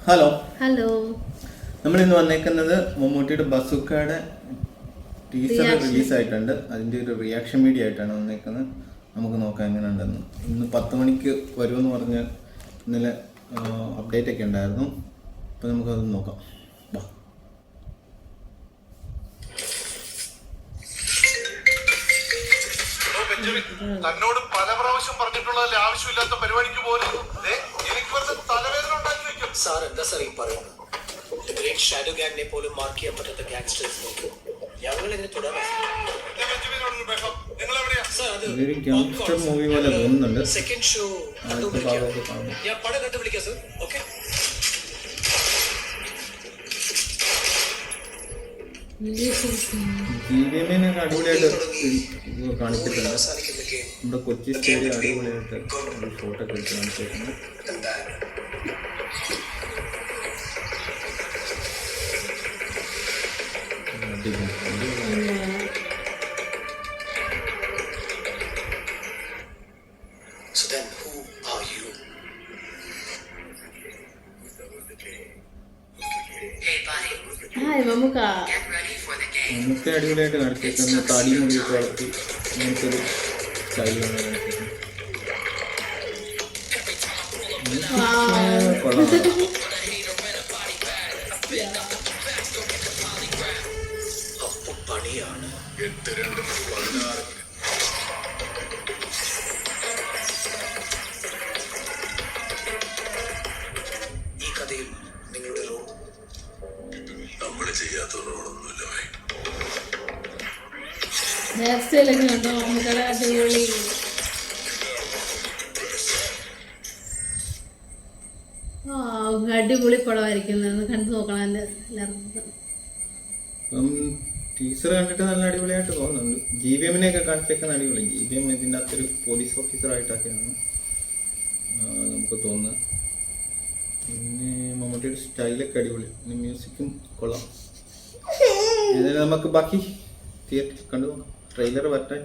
Hello hello. നമ്മൾ ഇന്ന് വന്നേക്കുന്നത് മമ്മൂട്ടിയുടെ ബസൂക്കയുടെ ടീസർ റിലീസ് ആയിട്ടുണ്ട്. അതിൻ്റെ ഒരു റിയാക്ഷൻ വീഡിയോ ആയിട്ടാണ് വന്നേക്കുന്നത്. നമുക്ക് നോക്കാം എങ്ങനെ ഉണ്ടെന്ന്. ഇന്ന് 10 മണിക്ക് വരുമെന്ന് പറഞ്ഞ് ഇന്നലെ അപ്ഡേറ്റ് ഒക്കെ ഉണ്ടായിരുന്നു. അപ്പോൾ നമുക്കത് നോക്കാം. തന്നോട് പല പ്രാവശ്യം പറഞ്ഞിട്ടുള്ളതല്ലേ ആവശ്യമില്ലാത്ത പരിപാടിക്ക് പോലും എനിക്ക് വെറുതെ തലവേദന ഉണ്ടാക്കി വെക്കും. സാർ എന്താ സാർ ഈ പറയുന്നത്? ഗ്രേറ്റ് ഷാഡോ ഗാങ്ങിനെ പോലും മാർക്ക് ചെയ്യാൻ പറ്റാത്ത ഗാങ്സ്റ്റേഴ്സ് നോക്കൂ. ഞങ്ങൾ ഇതിനെ തുടരാം. ഗാങ്സ്റ്റർ മൂവി പോലെ തോന്നുന്നുണ്ട്. സെക്കൻഡ് ഷോ ഞാൻ പടം കണ്ടു വിളിക്കാം സാർ. ഓക്കെ. GVMനൊക്കെ അടിപൊളിയായിട്ട് കാണിച്ചിട്ടുണ്ട്. നമ്മുടെ കൊച്ചി സ്റ്റേഡിയം അടിപൊളിയായിട്ട് ഒരു ഫോട്ടോ ഒക്കെ എടുത്ത് കാണിച്ചിട്ടുണ്ട്. So then who are you? Hi Mammukka. നമുക്ക് അടിപൊളിയായിട്ട് കാണിച്ചിട്ടുണ്ട്. തടി മുടിയൊക്കെ വളർത്തി അങ്ങനത്തെ ഒരു സ്റ്റൈലാണ് കാണിച്ചിട്ടുണ്ട്. അപ്പൊ പണിയാണ്. ഈ കഥയിൽ നിങ്ങളുടെ റോൾ നമ്മള് ചെയ്യാത്ത റോളൊന്നുമില്ല. ഹെയർ സ്റ്റൈലൊക്കെ കണ്ടോ മമ്മുക്കയുടെ? അടിപൊളി. അടിപൊളി പടമായിരിക്കും. കണ്ടു നോക്കണം എൻ്റെ എല്ലാവർക്കും. ടീച്ചർ കണ്ടിട്ട് നല്ല അടിപൊളിയായിട്ട് തോന്നുന്നുണ്ട്. GVMനെയൊക്കെ കാണിച്ചേക്കുന്ന അടിപൊളി. GVM ഇതിൻ്റെ അകത്തൊരു പോലീസ് ഓഫീസറായിട്ടൊക്കെയാണ് നമുക്ക് തോന്നുന്നത്. പിന്നെ മമ്മൂട്ടിയുടെ സ്റ്റൈലൊക്കെ അടിപൊളി. പിന്നെ മ്യൂസിക്കും കൊള്ളാം. ഏതായാലും നമുക്ക് ബാക്കി തിയേറ്റർ കണ്ടു നോക്കാം. ട്രെയിലർ വരട്ടെ.